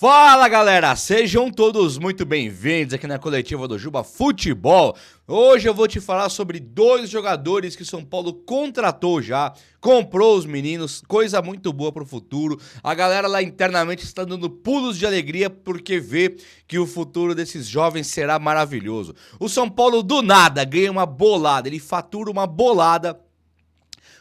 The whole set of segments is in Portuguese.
Fala galera, sejam todos muito bem-vindos aqui na coletiva do Juba Futebol. Hoje eu vou te falar sobre dois jogadores que o São Paulo contratou já, comprou os meninos, coisa muito boa pro futuro. A galera lá internamente está dando pulos de alegria porque vê que o futuro desses jovens será maravilhoso. O São Paulo do nada ganha uma bolada, ele fatura uma bolada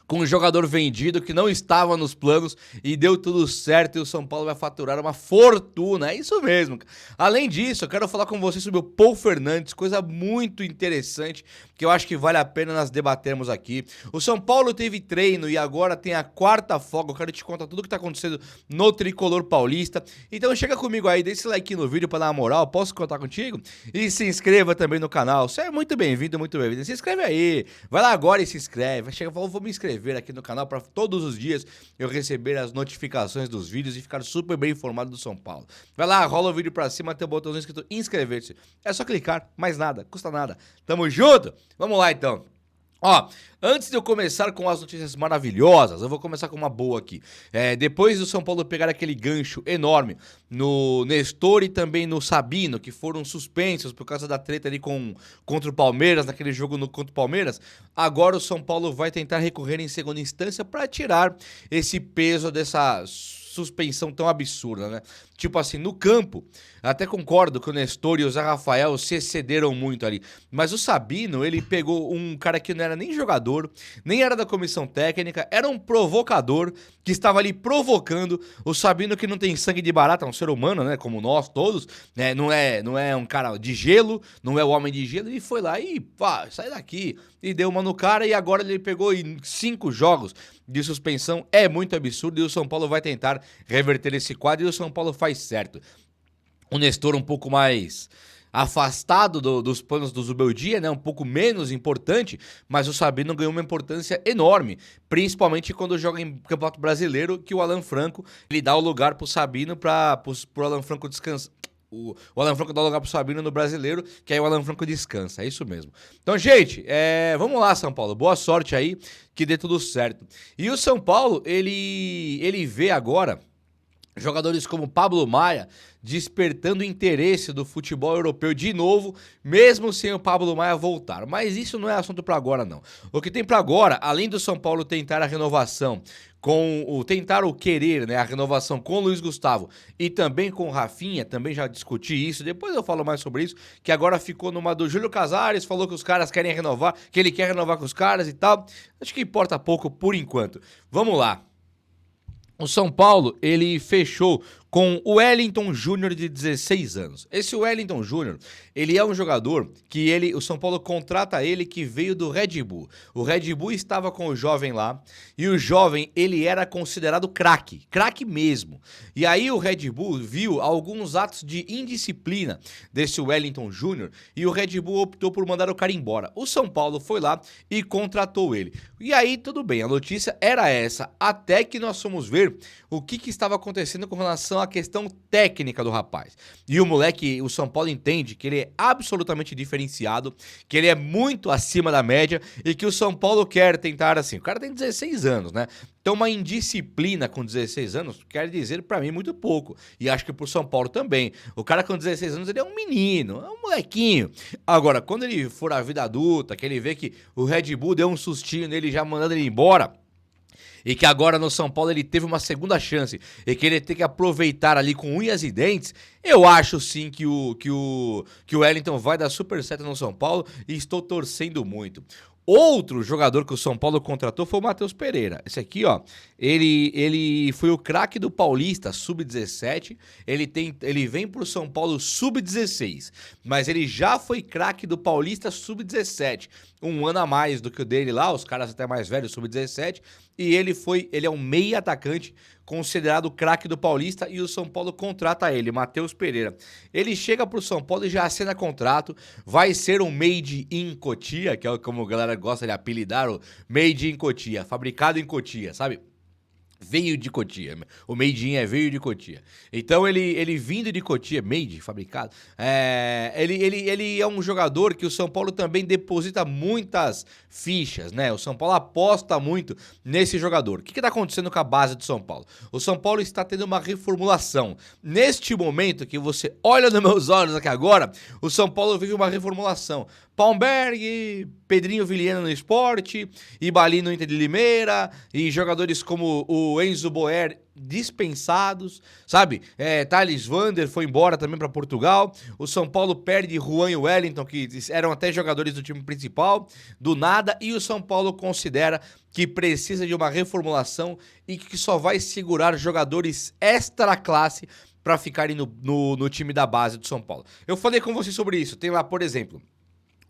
com um jogador vendido que não estava nos planos e deu tudo certo e o São Paulo vai faturar uma fortuna, é isso mesmo. Além disso, eu quero falar com você sobre o Paul Fernandes, coisa muito interessante que eu acho que vale a pena nós debatermos aqui. O São Paulo teve treino e agora tem a quarta folga, eu quero te contar tudo o que está acontecendo no Tricolor Paulista. Então chega comigo aí, deixa esse like no vídeo para dar uma moral, posso contar contigo? E se inscreva também no canal, você é muito bem-vindo, muito bem-vindo. Se inscreve aí, vai lá agora e se inscreve, chega, vou me inscrever aqui no canal para todos os dias eu receber as notificações dos vídeos e ficar super bem informado do São Paulo. Vai lá, rola o vídeo pra cima, tem o botãozinho escrito inscrever-se. É só clicar, mais nada, custa nada. Tamo junto? Vamos lá então. Ó, antes de eu começar com as notícias maravilhosas, eu vou começar com uma boa aqui. Depois do São Paulo pegar aquele gancho enorme no Nestor e também no Sabino, que foram suspensos por causa da treta ali contra o Palmeiras, naquele jogo contra o Palmeiras, agora o São Paulo vai tentar recorrer em segunda instância para tirar esse peso dessa suspensão tão absurda, né? Tipo assim, no campo, até concordo que o Nestor e o Zé Rafael se excederam muito ali, mas o Sabino, ele pegou um cara que não era nem jogador, nem era da comissão técnica, era um provocador que estava ali provocando. O Sabino, que não tem sangue de barata, é um ser humano, né, como nós todos, né? Não é um cara de gelo, não é o homem de gelo, ele foi lá e pá, sai daqui, e deu uma no cara, e agora ele pegou em 5 jogos de suspensão, é muito absurdo, e o São Paulo vai tentar reverter esse quadro, e o São Paulo faz certo. O Nestor um pouco mais afastado dos planos do Zubeldia, né, um pouco menos importante, mas o Sabino ganhou uma importância enorme, principalmente quando joga em Campeonato Brasileiro, que o Alan Franco, ele dá o lugar pro Sabino pro Alan Franco descansar. O Alan Franco dá lugar pro Sabino no Brasileiro, que aí o Alan Franco descansa, é isso mesmo. Então, gente, vamos lá, São Paulo, boa sorte aí, que dê tudo certo. E o São Paulo, ele vê agora jogadores como Pablo Maia despertando interesse do futebol europeu de novo, mesmo sem o Pablo Maia voltar. Mas isso não é assunto para agora, não. O que tem para agora, além do São Paulo tentar a renovação tentar o querer, né, a renovação com o Luiz Gustavo e também com o Rafinha, também já discuti isso, depois eu falo mais sobre isso, que agora ficou numa do Júlio Casares, falou que os caras querem renovar, que ele quer renovar com os caras e tal. Acho que importa pouco por enquanto. Vamos lá. O São Paulo, ele fechou com o Wellington Júnior de 16 anos. Esse Wellington Júnior, ele é um jogador que o São Paulo contrata ele que veio do Red Bull. O Red Bull estava com o jovem lá e o jovem, ele era considerado craque mesmo. E aí o Red Bull viu alguns atos de indisciplina desse Wellington Júnior e o Red Bull optou por mandar o cara embora. O São Paulo foi lá e contratou ele. E aí tudo bem, a notícia era essa, até que nós fomos ver o que estava acontecendo com relação à questão técnica do rapaz. E o moleque, o São Paulo entende que ele é absolutamente diferenciado, que ele é muito acima da média e que o São Paulo quer tentar assim. O cara tem 16 anos, né? Então uma indisciplina com 16 anos quer dizer pra mim muito pouco. E acho que pro São Paulo também. O cara com 16 anos ele é um menino, é um molequinho. Agora, quando ele for à vida adulta, que ele vê que o Red Bull deu um sustinho nele já mandando ele embora, e que agora no São Paulo ele teve uma segunda chance e que ele tem que aproveitar ali com unhas e dentes, eu acho sim que o Wellington vai dar super certo no São Paulo e estou torcendo muito. Outro jogador que o São Paulo contratou foi o Matheus Pereira. Esse aqui, ó, ele foi o craque do Paulista, sub-17. Ele vem pro São Paulo sub-16, mas ele já foi craque do Paulista sub-17. Um ano a mais do que o dele lá, os caras até mais velhos, sub-17. E ele é um meia atacante considerado craque do Paulista e o São Paulo contrata ele, Matheus Pereira. Ele chega pro São Paulo e já assina contrato, vai ser um Made in Cotia, que é como a galera gosta de apelidar, o Made in Cotia, fabricado em Cotia, sabe? Veio de Cotia. O Made in veio de Cotia. Então ele vindo de Cotia, made, fabricado, ele é um jogador que o São Paulo também deposita muitas fichas, né? O São Paulo aposta muito nesse jogador. O que está acontecendo com a base do São Paulo? O São Paulo está tendo uma reformulação. Neste momento que você olha nos meus olhos aqui agora, o São Paulo vive uma reformulação. Palmberg, Pedrinho Vilhena no Sport, Ibali no Inter de Limeira, e jogadores como o Enzo Boer dispensados, sabe? Thales Vander foi embora também para Portugal. O São Paulo perde Juan e Wellington, que eram até jogadores do time principal, do nada, e o São Paulo considera que precisa de uma reformulação e que só vai segurar jogadores extra classe para ficarem no time da base do São Paulo. Eu falei com você sobre isso. Tem lá, por exemplo,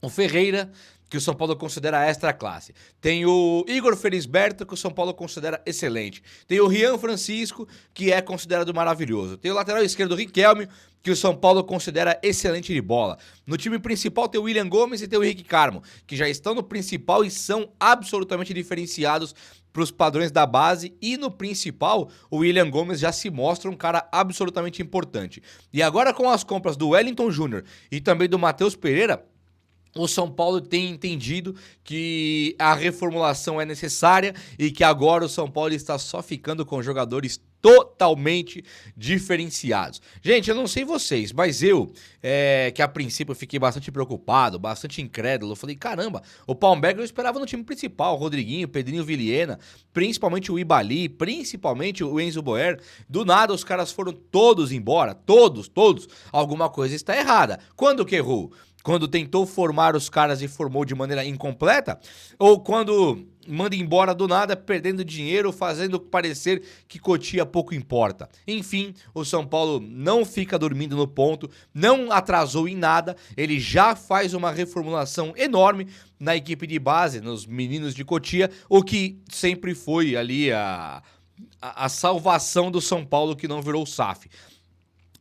o Ferreira, que o São Paulo considera extra classe. Tem o Igor Felisberto, que o São Paulo considera excelente. Tem o Rian Francisco, que é considerado maravilhoso. Tem o lateral esquerdo Riquelme, que o São Paulo considera excelente de bola. No time principal tem o William Gomes e tem o Henrique Carmo, que já estão no principal e são absolutamente diferenciados para os padrões da base, e no principal o William Gomes já se mostra um cara absolutamente importante. E agora com as compras do Wellington Júnior e também do Matheus Pereira, o São Paulo tem entendido que a reformulação é necessária e que agora o São Paulo está só ficando com jogadores totalmente diferenciados. Gente, eu não sei vocês, mas eu, que a princípio fiquei bastante preocupado, bastante incrédulo, eu falei, caramba, o Palmberg eu esperava no time principal, o Rodriguinho, Pedrinho Vilhena, principalmente o Ibali, principalmente o Enzo Boer. Do nada os caras foram todos embora, todos, alguma coisa está errada. Quando que errou? Quando tentou formar os caras e formou de maneira incompleta? Ou quando manda embora do nada, perdendo dinheiro, fazendo parecer que Cotia pouco importa? Enfim, o São Paulo não fica dormindo no ponto, não atrasou em nada, ele já faz uma reformulação enorme na equipe de base, nos meninos de Cotia, o que sempre foi ali a salvação do São Paulo, que não virou SAF.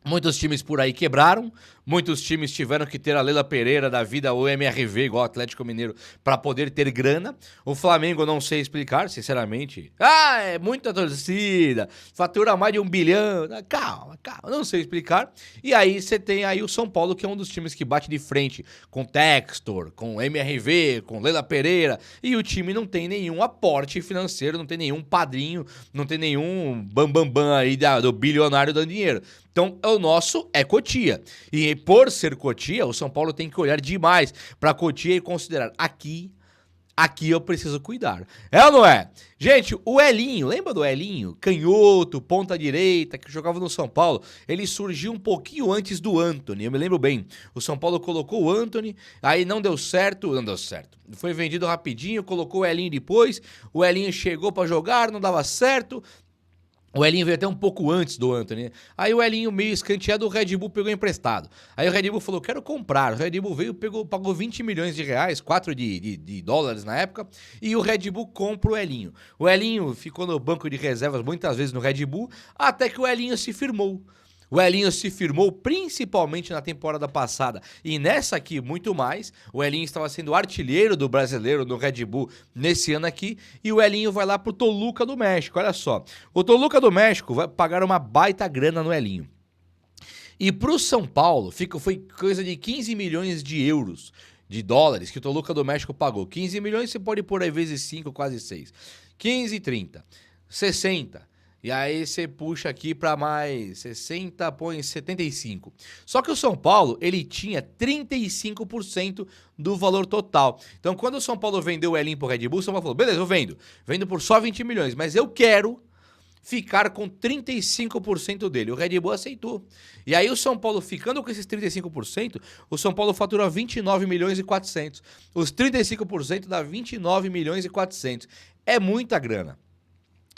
Muitos times por aí quebraram, muitos times tiveram que ter a Leila Pereira da vida ou MRV, igual o Atlético Mineiro, para poder ter grana. O Flamengo eu não sei explicar, sinceramente. É muita torcida, fatura mais de 1 bilhão. Calma, não sei explicar. E aí você tem aí o São Paulo, que é um dos times que bate de frente com Textor, com MRV, com Leila Pereira, e o time não tem nenhum aporte financeiro, não tem nenhum padrinho, não tem nenhum bambambam aí do bilionário dando dinheiro. Então, o nosso é Cotia. E por ser Cotia, o São Paulo tem que olhar demais para Cotia e considerar aqui eu preciso cuidar. É ou não é? Gente, o Elinho, lembra do Elinho? Canhoto, ponta direita, que jogava no São Paulo. Ele surgiu um pouquinho antes do Antony, eu me lembro bem. O São Paulo colocou o Antony, aí não deu certo. Foi vendido rapidinho, colocou o Elinho depois. O Elinho chegou para jogar, não dava certo. O Elinho veio até um pouco antes do Antony. Aí o Elinho, meio escanteado, o Red Bull pegou emprestado. Aí o Red Bull falou, quero comprar. O Red Bull veio, pagou 20 milhões de reais, 4 de dólares na época, e o Red Bull compra o Elinho. O Elinho ficou no banco de reservas muitas vezes no Red Bull, até que o Elinho se firmou. O Elinho se firmou principalmente na temporada passada e nessa aqui muito mais. O Elinho estava sendo artilheiro do brasileiro no Red Bull nesse ano aqui e o Elinho vai lá pro Toluca do México. Olha só, o Toluca do México vai pagar uma baita grana no Elinho. E pro São Paulo foi coisa de 15 milhões de euros, de dólares, que o Toluca do México pagou. 15 milhões você pode pôr aí vezes 5, quase 6. 15, 30, 60... E aí você puxa aqui para mais 60, põe 75. Só que o São Paulo, ele tinha 35% do valor total. Então, quando o São Paulo vendeu o Elinho pro Red Bull, o São Paulo falou, beleza, eu vendo. Vendo por só 20 milhões, mas eu quero ficar com 35% dele. O Red Bull aceitou. E aí o São Paulo, ficando com esses 35%, o São Paulo fatura 29 milhões e 400. Os 35% dá 29 milhões e 400. É muita grana.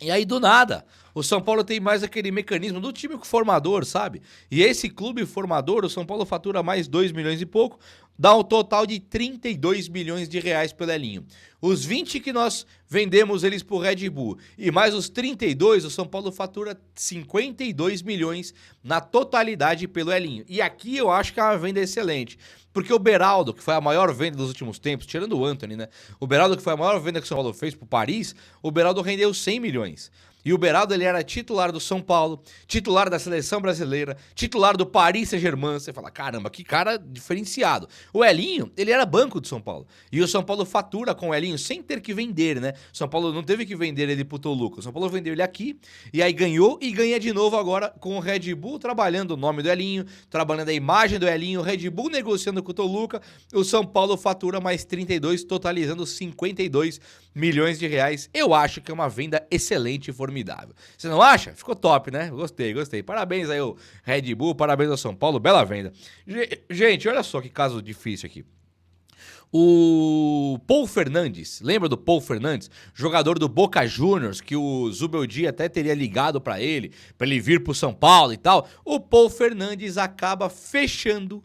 E aí, do nada, o São Paulo tem mais aquele mecanismo do time formador, sabe? E esse clube formador, o São Paulo fatura mais 2 milhões e pouco, dá um total de 32 milhões de reais pelo Elinho. Os 20 que nós vendemos eles pro Red Bull e mais os 32, o São Paulo fatura 52 milhões na totalidade pelo Elinho. E aqui eu acho que é uma venda excelente. Porque o Beraldo, que foi a maior venda dos últimos tempos, tirando o Antony, né? O Beraldo, que foi a maior venda que o São Paulo fez pro Paris, o Beraldo rendeu 100 milhões. E o Beraldo, ele era titular do São Paulo, titular da seleção brasileira, titular do Paris Saint-Germain. Você fala, caramba, que cara diferenciado. O Elinho, ele era banco do São Paulo. E o São Paulo fatura com o Elinho sem ter que vender, né? O São Paulo não teve que vender ele pro Toluca. O São Paulo vendeu ele aqui e aí ganhou e ganha de novo agora com o Red Bull trabalhando o nome do Elinho, trabalhando a imagem do Elinho, o Red Bull negociando com o Toluca. O São Paulo fatura mais 32, totalizando 52 milhões de reais. Eu acho que é uma venda excelente e formidável. Você não acha? Ficou top, né? Gostei. Parabéns aí ao Red Bull, parabéns ao São Paulo, bela venda. Gente, olha só que caso difícil aqui. O Paul Fernandes, lembra do Paul Fernandes? Jogador do Boca Juniors, que o Zubeldia até teria ligado pra ele vir pro São Paulo e tal. O Paul Fernandes acaba fechando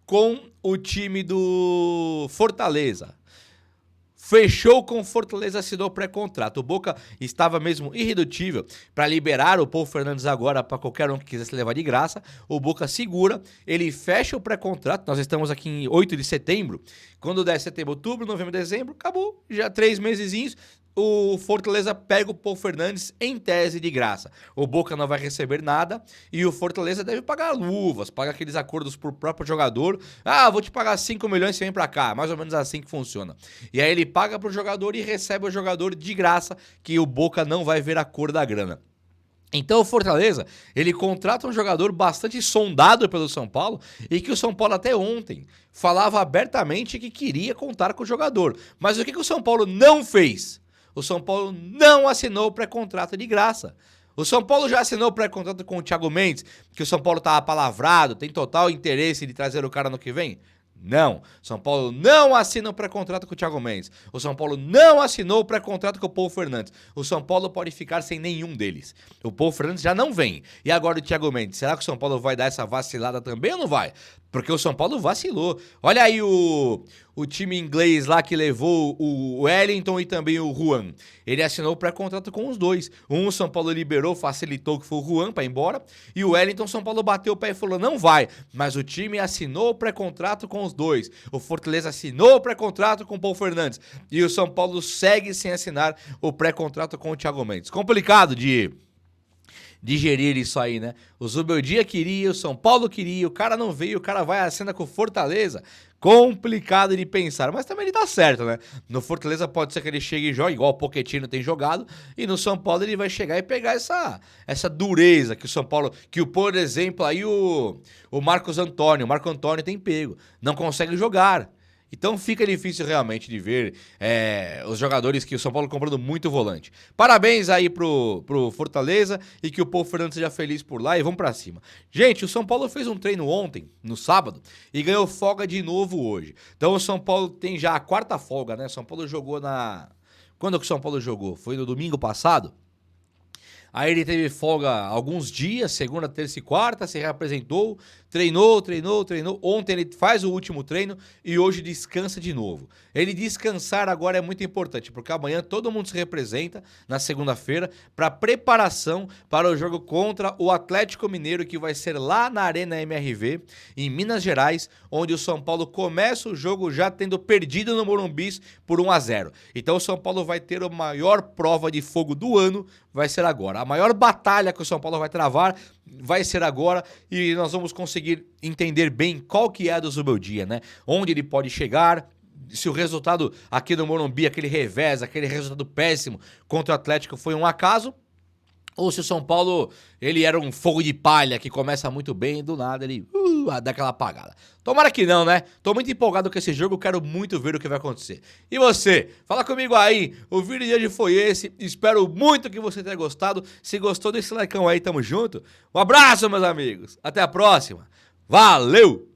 com o time do Fortaleza. Fechou com o Fortaleza, assinou pré-contrato. O Boca estava mesmo irredutível para liberar o Paul Fernandes agora para qualquer um que quisesse levar de graça. O Boca segura, ele fecha o pré-contrato. Nós estamos aqui em 8 de setembro. Quando der setembro, outubro, novembro, dezembro, acabou. Já 3 mesezinhos. O Fortaleza pega o Paul Fernandes em tese de graça. O Boca não vai receber nada e o Fortaleza deve pagar luvas, pagar aqueles acordos por próprio jogador. Ah, vou te pagar 5 milhões e você vem pra cá. Mais ou menos assim que funciona. E aí ele paga pro jogador e recebe o jogador de graça, que o Boca não vai ver a cor da grana. Então o Fortaleza, ele contrata um jogador bastante sondado pelo São Paulo e que o São Paulo até ontem falava abertamente que queria contar com o jogador. Mas o que o São Paulo não fez? O São Paulo não assinou o pré-contrato de graça. O São Paulo já assinou o pré-contrato com o Thiago Mendes, que o São Paulo tá apalavrado, tem total interesse de trazer o cara no que vem? Não. São Paulo não assina o pré-contrato com o Thiago Mendes. O São Paulo não assinou o pré-contrato com o Paul Fernandes. O São Paulo pode ficar sem nenhum deles. O Paul Fernandes já não vem. E agora o Thiago Mendes, será que o São Paulo vai dar essa vacilada também ou não vai? Porque o São Paulo vacilou. Olha aí o time inglês lá que levou o Wellington e também o Juan. Ele assinou o pré-contrato com os dois. Um o São Paulo liberou, facilitou, que foi o Juan para ir embora. E o Wellington, São Paulo bateu o pé e falou, não vai. Mas o time assinou o pré-contrato com os dois. O Fortaleza assinou o pré-contrato com o Paul Fernandes. E o São Paulo segue sem assinar o pré-contrato com o Thiago Mendes. Complicado de digerir isso aí, né? O Zubeldia queria, o São Paulo queria, o cara não veio, o cara vai à cena com o Fortaleza. Complicado de pensar, mas também ele tá certo, né? No Fortaleza pode ser que ele chegue e jogue, igual o Pochettino tem jogado, e no São Paulo ele vai chegar e pegar essa dureza que o São Paulo, que por exemplo, aí o Marco Antônio tem pego, não consegue jogar. Então fica difícil realmente de ver os jogadores que o São Paulo comprando muito volante. Parabéns aí pro Fortaleza e que o Paul Fernandes seja feliz por lá e vamos pra cima. Gente, o São Paulo fez um treino ontem, no sábado, e ganhou folga de novo hoje. Então o São Paulo tem já a 4ª folga, né? O São Paulo jogou Quando que o São Paulo jogou? Foi no domingo passado? Aí ele teve folga alguns dias, segunda, terça e quarta, se reapresentou, treinou. Ontem ele faz o último treino e hoje descansa de novo. Ele descansar agora é muito importante, porque amanhã todo mundo se representa na segunda-feira para preparação para o jogo contra o Atlético Mineiro, que vai ser lá na Arena MRV, em Minas Gerais, onde o São Paulo começa o jogo já tendo perdido no Morumbi por 1-0. Então o São Paulo vai ter a maior prova de fogo do ano, vai ser agora. A maior batalha que o São Paulo vai travar vai ser agora e nós vamos conseguir entender bem qual que é a do Zubeldia, né? Onde ele pode chegar, se o resultado aqui no Morumbi, aquele revés, aquele resultado péssimo contra o Atlético foi um acaso, ou se o São Paulo, ele era um fogo de palha que começa muito bem e do nada ele dá aquela apagada. Tomara que não, né? Tô muito empolgado com esse jogo, quero muito ver o que vai acontecer. E você? Fala comigo aí, o vídeo de hoje foi esse, espero muito que você tenha gostado. Se gostou, deixa esse likeão aí, tamo junto. Um abraço, meus amigos, até a próxima, valeu!